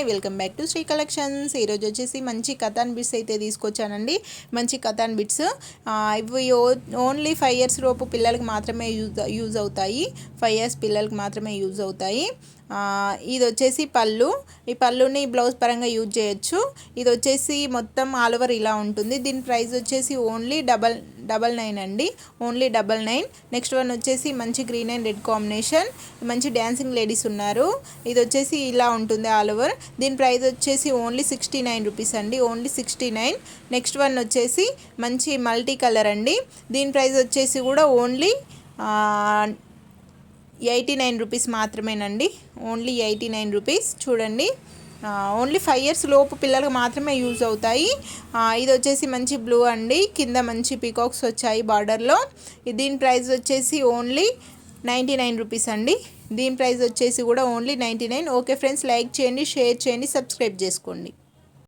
Hi welcome back to Sri collections. ఈరోజు వచ్చేసి మంచి కథాన్ బిట్స్ అయితే తీసుకొచ్చానండి. మంచి కథాన్ బిట్స్ ఇవి ఓన్లీ 5 years లోపు పిల్లలకి మాత్రమే యూజ్ అవుతాయి. 5 years పిల్లలకి మాత్రమే యూజ్ అవుతాయి. ఇది వచ్చేసి పళ్ళు. ఈ పళ్ళుని బ్లౌజ్ పరంగా యూజ్ చేయొచ్చు. ఇది వచ్చేసి మొత్తం ఆల్ ఓవర్ ఇలా ఉంటుంది. దీని ప్రైస్ వచ్చేసి ఓన్లీ డబల్ నైన్ అండి. ఓన్లీ 99. నెక్స్ట్ వన్ వచ్చేసి మంచి గ్రీన్ అండ్ రెడ్ కాంబినేషన్. మంచి డ్యాన్సింగ్ లేడీస్ ఉన్నారు. ఇది వచ్చేసి ఇలా ఉంటుంది ఆల్ ఓవర్. దీని ప్రైస్ వచ్చేసి ఓన్లీ 69 రూపీస్ అండి. ఓన్లీ 69. నెక్స్ట్ వన్ వచ్చేసి మంచి మల్టీ కలర్ అండి. దీని ప్రైస్ వచ్చేసి కూడా ఓన్లీ 89 రూపీస్ మాత్రమేనండి. Only 89 rupees. చూడండి, ఓన్లీ 5 years లోపు పిల్లలకు మాత్రమే యూజ్ అవుతాయి. ఇది వచ్చేసి మంచి బ్లూ అండి. కింద మంచి పీకాక్స్ వచ్చాయి బార్డర్లో. దీని ప్రైస్ వచ్చేసి ఓన్లీ 99 రూపీస్ అండి. దీని ప్రైస్ వచ్చేసి కూడా ఓన్లీ 99. ఓకే ఫ్రెండ్స్, లైక్ చేయండి, షేర్ చేయండి, సబ్స్క్రైబ్ చేసుకోండి.